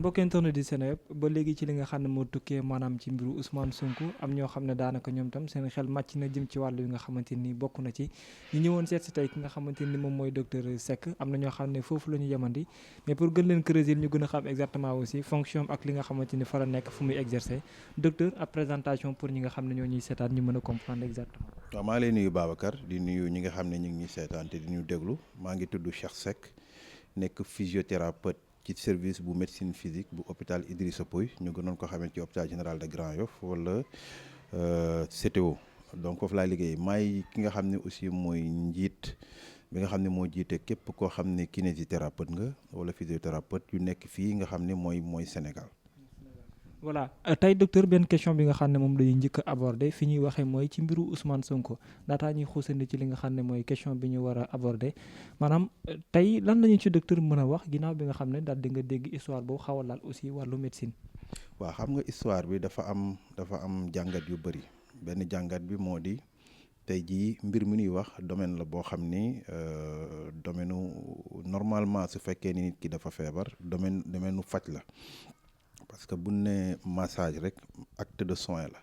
mbokk internet di Seneweb ba léegi ci li nga xam ne moo tukkee maanaam ci mbiru Ousmane Sonko am ñoo xam ne daanaka ñoom tam seen xel màcc na jëm ci wàllu yi nga xamante ni bokk na ci ñu ñëwoon seet si tey ki nga xamante ni moom mooy docteur Seck am na ñoo xam ne foofu la ñu yemandi mais pour gën leen creuser ñu gën a xam exactement aussi fonction ak li nga xamante ni fa la nekk fu muy exercer docteur ab présentation pour ñi nga xam ne ñoo ñuy seetaan ñu mën a comprendre exactement. waaw maa ngi lay nuyu Babacar di nuyu ñi nga xam ne ñu ngi ñuy seetaan te di ñu déglu maa ngi tudd Cheikh Seck nekk physiothérapeute ci service bu médecine physique bu hôpital Idrissa Pouye ñu gënoon ko xamante ci hôpital général de Grand Yoff wala CTO donc foofu laa liggéey maay ki nga xam ne aussi mooy njiit bi nga xam ne moo jiite képp koo xam ne kinésithérapeute nga wala physiothérapeute yu nekk fii nga xam ne mooy Sénégal. voilà tey docteur benn question bi nga xam ne moom lañuy njëkk a aborder fi ñuy waxee mooy ci mbiru Ousmane Sonko daataa ñuy xuusandi ci li nga xam ne mooy question bi ñu war a aborder maanaam tey lan lañu ci docteur mën a wax ginnaaw bi nga xam ne daal di nga dégg histoire boobu xaw a laal aussi wàllu médecine. waaw xam nga histoire bi dafa am jàngat yu bëri benn jàngat bi moo di tey jii mbir mi ñuy wax domaine la boo xam ni domaine normalement su fekkee ni nit ki dafa feebar domaine faj la. parce que bu ne massage rek acte de soin la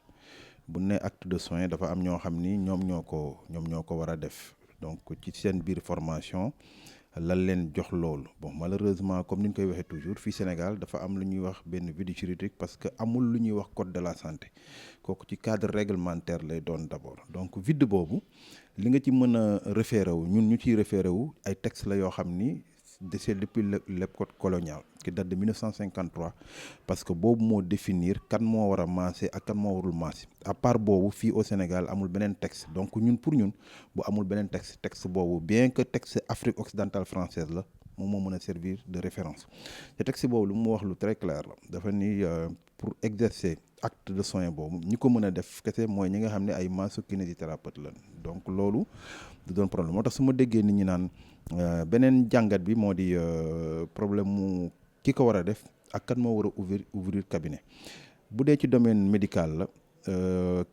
bu ne acte de soin dafa am ñoo xam ni ñoom ñoo ko war a def donc ci seen biir formation lan leen jox loolu bon malheureusement comme ni ñu koy waxee toujours fii Sénégal dafa am lu ñuy wax benn vide juridique parce que amul lu ñuy wax code de la santé kooku ci cadre réglementaire lay doon d'abord donc vide boobu li nga ci mën a référé wu ñun ñu ciy référé wu ay textes la yoo xam ni c'est depuis l'époque coloniale qui date de 1953 parce que boobu moo définir kan moo war a maase ak kan moo warul maase à part boobu fii au Sénégal amul beneen texte donc ñun pour ñun bu amul beneen texte boobu bien que texte Afrique occidentale française la moom moo mën a servir de référence te texte boobu lu mu wax lu très clair la dafa ni pour exercer acte de soin boobu ñi ko mën a def kese mooy ñi nga xam ne ay masso-kinésithérapeute la donc loolu du doon problème moo tax su ma déggee nit ñi naan beneen jàngat bi moo di problème mu ki ko war a def ak kan moo war a ouvrir cabinet bu dee ci domaine médical la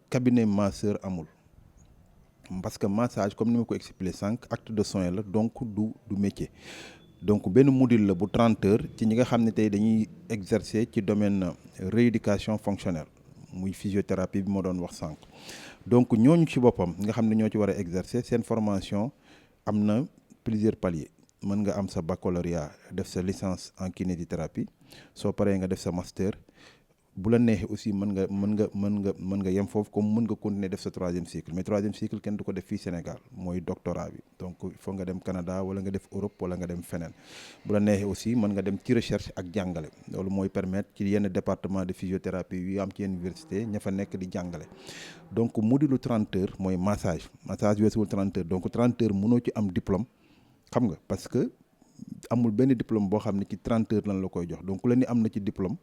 cabinet masseur amul parce que massage comme ni ma ko expliqué sànq acte de soin la donc du métier donc benn module la bu 30 heures ci ñi nga xam ne tey dañuy exercer ci domaine rééducation fonctionnelle muy physiothérapie bi ma doon wax sànq donc ñooñu ci boppam nga xam ne ñoo ci war a exercer seen formation am na plusieurs paliers mën nga am sa baccalauréat def sa licence en kinésithérapie soo paree nga def sa master bu la neexee aussi mën nga yem foofu comme mën nga continuer def sa troisième cycle mais troisième cycle kenn du ko def fii Sénégal mooy doctorat bi donc il faut nga dem Canada wala nga def Europe wala nga dem feneen bu la neexee aussi mën nga dem ci recherche ak jàngale loolu mooy permettre ci yenn département de physiothérapie yu am ci yenn université ña fa nekk di jàngale donc module 30 heures mooy massage weesuwul 30 heures donc 30 heures mënoo ci am diplôme xam nga parce que amul benn diplôme boo xam ne ci 30 heures lan la koy jox donc ku la ni am na ci diplôme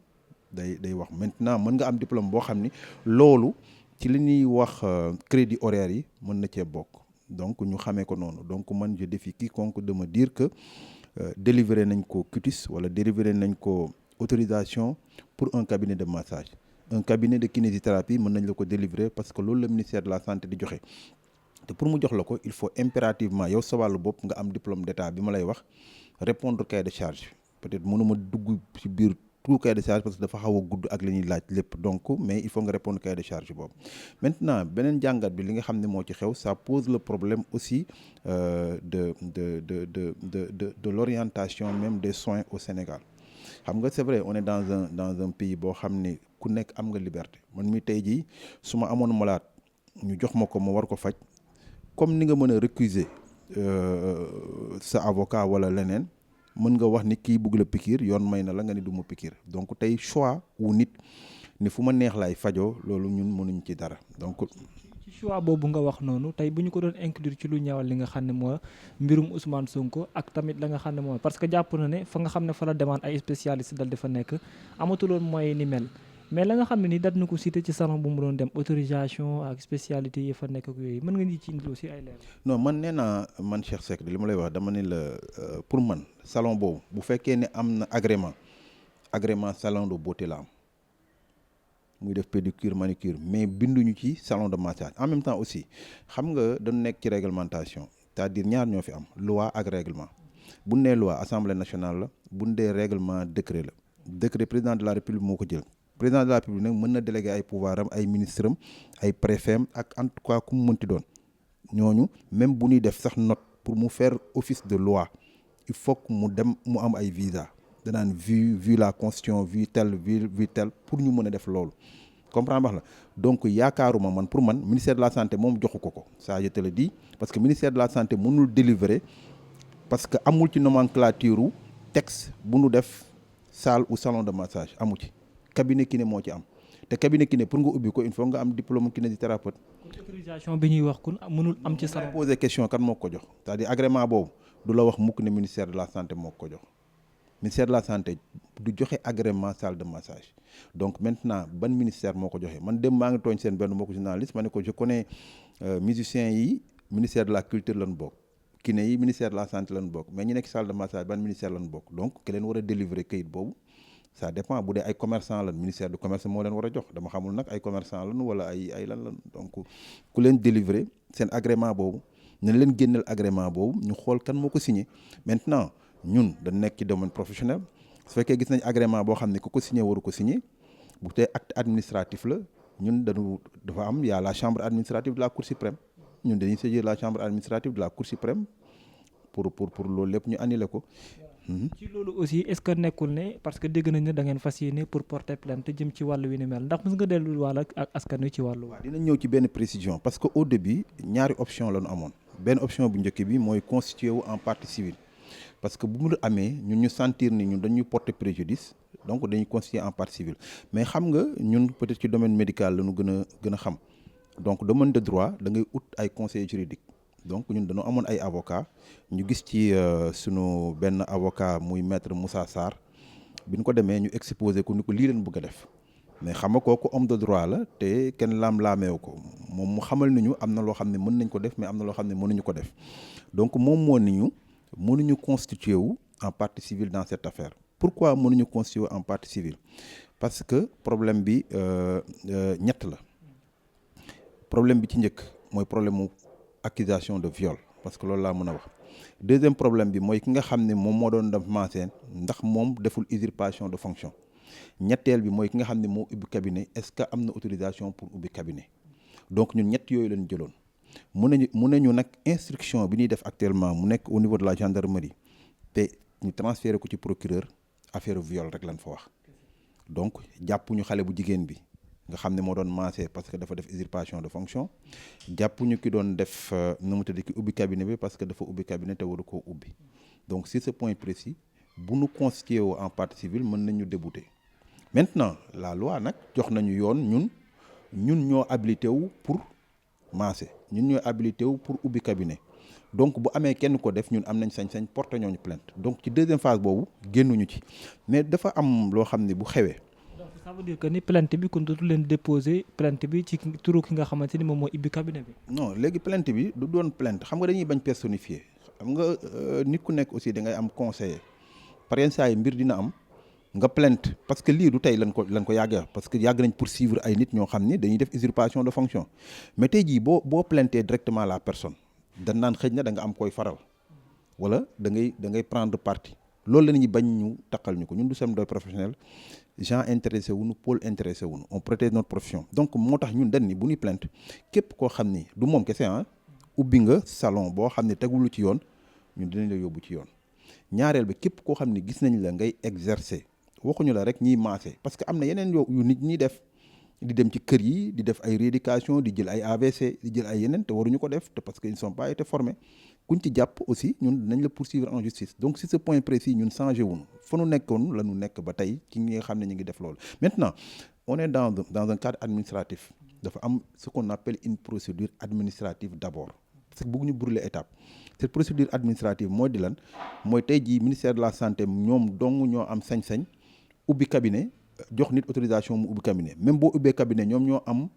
day wax maintenant mën nga am diplôme boo xam ni loolu ci li ñuy wax crédit horaire yi mën na cee bokk donc ñu xamee ko noonu donc man je défie quiconque de me dire que délivrer nañ ko cutis wala délivrer nañ ko autorisation pour un cabinet de massage un cabinet de kinésithérapie mën nañ la ko délivrer parce que loolu la ministère de la santé di joxe te pour mu jox la ko il faut impérativement yow sa wàllu bopp nga am diplôme d'état bi ma lay wax répondre cahier de charge peut-être mënuma dugg ci biir tout cahier de charge parce que dafa xaw a gudd ak li ñuy laaj lépp donc mais il faut nga répondre cahier de charge boobu maintenant beneen jàngat bi li nga xam ne moo ci xew ça pose le problème aussi de l'orientation même des soins au Sénégal xam nga c'est vrai on est dans un pays boo xam ne ku nekk am nga liberté man mi tey jii su ma amoon malade ñu jox ma ko ma war ko faj comme ni nga mën a récuser sa avocat wala leneen mën nga wax ni kii bëgg la piqûre yoon may na la nga ni du ma piqûre donc tey choix wu nit ni fu ma neex laay fajoo loolu ñun mënuñ ci dara donc. ci choix boobu nga wax noonu tey bu ñu ko doon inclure ci lu ñaawal li nga xam ne moo mbirum Ousmane Sonko ak tamit la nga xam ne moo parce que jàpp na ne fa nga xam ne fa la demaan ay spécialiste dal di fa nekk amatuloon mooy ni mel. mais la nga xam ne ni dat na ko cité ci salon bu mu doon dem autorisation ak spécialité yi fa nekk ak yooyu mën nga ñu ci indi aussi ay leer. non man nee naa man Cheikh Seck li ma lay wax dama ne la pour man salon boobu bu fekkee ne am na agrément salon de beauté la am muy def pédicure manicure mais binduñu ci salon de massage en même temps aussi xam nga dañu nekk ci réglementation c'est-à-dire ñaar ñoo fi am loi ak règlement bu nee loi assemblée nationale la bu dee règlement décret la décret président de la république moo ko jël. président de la république nag mën na déléguer ay pouvoir am ay ministre am ay préfet am ak en tout cas ku mu mënti doon ñooñu même bu ñuy def sax note pour mu faire office de loi il faut que mu dem mu am ay visa danaan vu la constitution vu tel pour ñu mën a def loolu comprendre wax la donc yaakaaruma man pour man ministère de la santé moom joxu ko ça je te le dis parce que ministère de la santé mënul délivrer parce que amul ci nomenclature texte bu nu def salle ou salon de massage amu ci cabinet kiné moo ci am te cabinet kiné pour nga ubbi ko il faut nga am diplôme kinésithérapeute. autorisation bi ñuy wax kun mënul am ci salon. poser question kan moo ko jox c'est-à-dire agrément boobu du la wax mukk ne ministère de la santé moo ko jox ministère de la santé du joxe agrément salle de massage donc maintenant ban ministère moo ko joxe man dem maa ngi tooñ seen benn mbokku journaliste ma ne ko je connais musiciens yi ministère de la culture lañ bokk kiné yi ministère de la santé lañ bokk mais ñi nekk salle de massage ban ministère lañ bokk donc ki leen war a délivrer kayit boobu ça dépend bu dee ay commerçant lan ministère du commerce moo leen war a jox dama xamul nag ay commerçant lan wala ay lan lan donc ku leen délivrer seen agrément boobu na leen génneel agrément boobu ñu xool kan moo ko signé maintenant ñun dañ nekk ci domaine professionnel su fekkee gis nañ agrément boo xam ne ku ko signé waru ko signé bu tey acte administratif la ñun dafa am y a la chambre administrative de la cour suprême ñun dañuy saisir la chambre administrative de la cour suprême pour loolu lépp ñu annulé ko. ci loolu aussi est-ce que nekkul ne parce que dégg nañ ne da ngeen fas yéene pour porter plainte jëm ci wàllu wi ni mel ndax mës nga dellu wàll ak askan wi ci wàllu. waaw dinañ ñëw ci benn précision parce que au début ñaari option la ñu amoon benn option bu njëkk bi mooy constitué wu en partie civile parce que bu mu amee ñun ñu sentir ni ñun dañuy porter préjudice donc dañuy constitué en partie civile mais xam nga ñun peut-être ci domaine médical la ñu gën a xam donc domaine de droit da ngay ut ay conseillers juridiques. donc ñun dañoo amoon ay avocat ñu gis ci sunu benn avocat muy maître Moussa Sarr bi ñu ko demee ñu exposé ko ni ko lii leen bëgg a def mais xam nga kooku homme de droit la te kenn laam-laameewu ko moom mu xamal ni ñu am na loo xam ne mën nañ ko def mais am na loo xam ne mënuñu ko def donc moom moo ni ñu mënuñu constituer wu en partie civile dans cette affaire pourquoi mënuñu constituer wu en partie civile parce que problème bi ñett la problème bi ci njëkk mooy problème mu accusation de viol parce que loolu laa mën a wax deuxième problème bi mooy ki nga xam ne moom moo doon def maaseen ndax moom deful usurpation de fonction ñetteel bi mooy ki nga xam ne moo ubbi cabinet est-ce que am na autorisation pour ubbi cabinet donc ñun ñett yooyu lañ jëloon mun nañu nag instruction bi ñuy def actuellement mu nekk au niveau de la gendarmerie te ñu transféré ko ci procureur affaire viol rek lañ fa wax donc jàppuñu xale bu jigéen bi nga xam ne moo doon maasee parce que dafa def usurpation de fonction jàppuñu ki doon def nu mu tudd ki ubbi cabinet bi parce que dafa ubbi cabinet te waru koo ubbi donc sur ce point précis bu nu constitué woo en partie civile mën nañu débouter maintenant la loi nag jox nañu yoon ñun ñoo habilité wu pour maase ñun ñoo habilité wu pour ubbi cabinet donc bu amee kenn ko def ñun am nañ sañ-sañ porter ñooñu plainte donc ci deuxième phase boobu génnuñu ci mais dafa am loo xam ne bu xewee. donc ça veut dire que ni plainte bi kon dootu leen déposer plainte bi ci turu ki nga xamante ni moom moo ibbi cabinet bi. non léegi plainte bi du doon plainte xam nga dañuy bañ personnifier xam nga nit ku nekk aussi da ngay am conseiller par yenn saa yi mbir dina am nga plainte parce que lii du tey lañ ko yàgg parce que yàgg nañ poursuivre ay nit ñoo xam ni dañuy def usurpation de fonction mais tey jii boo plainté directement la personne dañ naan xëj na da nga am koy faral wala da ngay prendre parti loolu la ñuy bañ ñu taqal ñu ko ñun du sem doy professionnel gens intéressé wuñu pôle intéressé wuñu on protège notre profession donc moo tax ñun dañ ni bu ñuy plainte képp koo xam ni du moom kese ubbi nga salon boo xam ne tegulu ci yoon ñun dinañ la yóbbu ci yoon ñaareel bi képp koo xam ne gis nañ la ngay exercer waxuñu la rek ñiy maase parce que am na yeneen yu nit ñi def di dem ci kër yi di def ay rééducation di jël ay AVC di jël ay yeneen te waruñu ko def te parce que ils ne sont pas été formés kuñ ci jàpp aussi ñun dinañ la poursuivre en justice donc si ce point précis ñun changé wuñu fa nu nekkoon la ñu nekk ba tey ci ñi nga xam ne ñu ngi def loolu maintenant on est dans un cadre administratif dafa am ce qu'on appelle une procédure administrative d'abord parce que bëgguñu brûler étape cette procédure administrative mooy di lan mooy tey jii ministère de la santé ñoom dong ñoo am sañ-sañ ubbi cabinet jox nit autorisation mu ubbi cabinet même boo ubbee cabinet ñoom ñoo am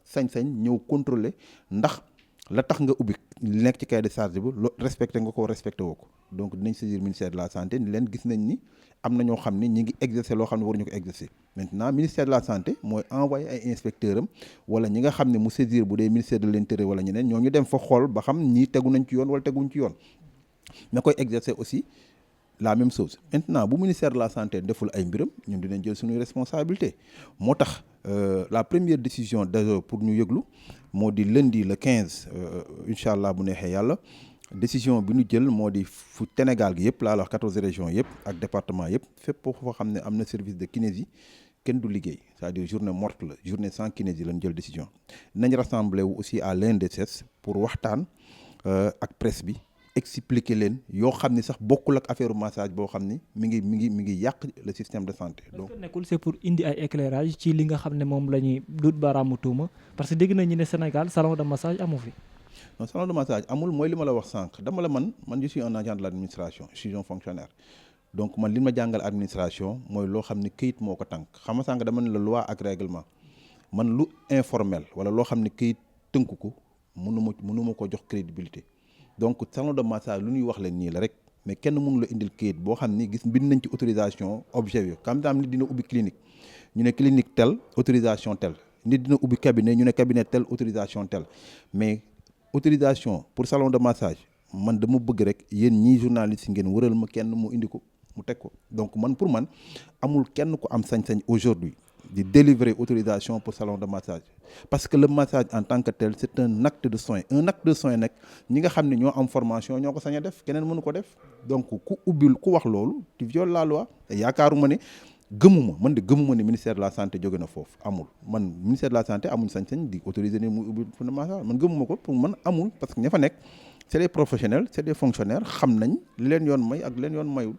sañ-sañ ñëw contrôler ndax la tax nga ubbi nekk ci cahier de charge bi respecté nga ko respecté woo ko donc dinañ saisir ministère de la santé ni leen gis nañ ni am na ñoo xam ne ñi ngi exercer loo xam ne waruñu ko exercer maintenant ministère de la santé mooy envoyé ay inspecteurs am wala ñi nga xam ne mu saisir bu dee ministère de l'intérieur wala ñeneen ñoo ñu dem fa xool ba xam ñii tegu nañ ci yoon wala teguñ ci yoon ña koy exercer aussi la même chose maintenant bu ministère de la santé deful ay mbiram ñun dinañ jël suñuy responsabilité moo tax la première décision de pour ñu yëglu moo di lundi le 15 incha allah bu neexee yàlla décision bi ñu jël moo di fu Sénégal gi yëpp laa la wax 14 régions yëpp ak département yëpp fépp foo xam ne am na service de kinésie kenn du liggéey c'est-à-dire journée morte la journée sans kinésie lañ jël décision nañ rassemblé wu aussi à l'INDSS pour waxtaan ak presse bi expliquer leen yoo xam ni sax bokkul ak affaire massage boo xam ni mi ngi yàq le système de santé. Donc nekkul c'est pour indi ay éclairage ci li nga xam ne moom la ñuy dut baaraamu tuuma parce que dégg nañu ne Sénégal salon de massage amu fi. non salon de massage amul mooy li ma la wax sànq dama la man je suis un agent de l'administration je suis un fonctionnaire donc man li ma jàngal administration mooy loo xam ni këyit moo ko tànk xam nga sànq dama ne la loi ak règlement man lu informel wala loo xam ni këyit tënk ko mënu ma ko jox crédibilité. donc salon de massage lu ñuy wax leen nii la rek mais kenn mënu la indil kayit boo xam ni gis bind nañ ci autorisation objet bi comme daam nit dina ubbi clinique ñu ne clinique tel autorisation tel nit dina ubbi cabinet ñu ne cabinet tel autorisation tel mais autorisation pour salon de massage man dama bëgg rek yéen ñii journalistes yi ngeen wëral ma kenn mu indi ko mu teg ko donc man pour man amul kenn ku am sañ-sañ aujourd'hui di délivrer autorisation pour salon de massage parce que le massage en tant que tel c'est un acte de soin nag ñi nga xam ne ñoo am formation ñoo ko sañ a def keneen mënu ko def donc ku wax loolu tu violes la loi te yaakaaruma ne gëmuma ne ministère de la santé jóge na foofu amul man ministère de la santé amuñ sañ-sañ di autoriser ni muy ubbi pour le massage man gëmuma ko pour man amul parce que ña fa nekk c'est des professionnels c'est des fonctionnaires xam nañ li leen yoon may ak li leen yoon mayul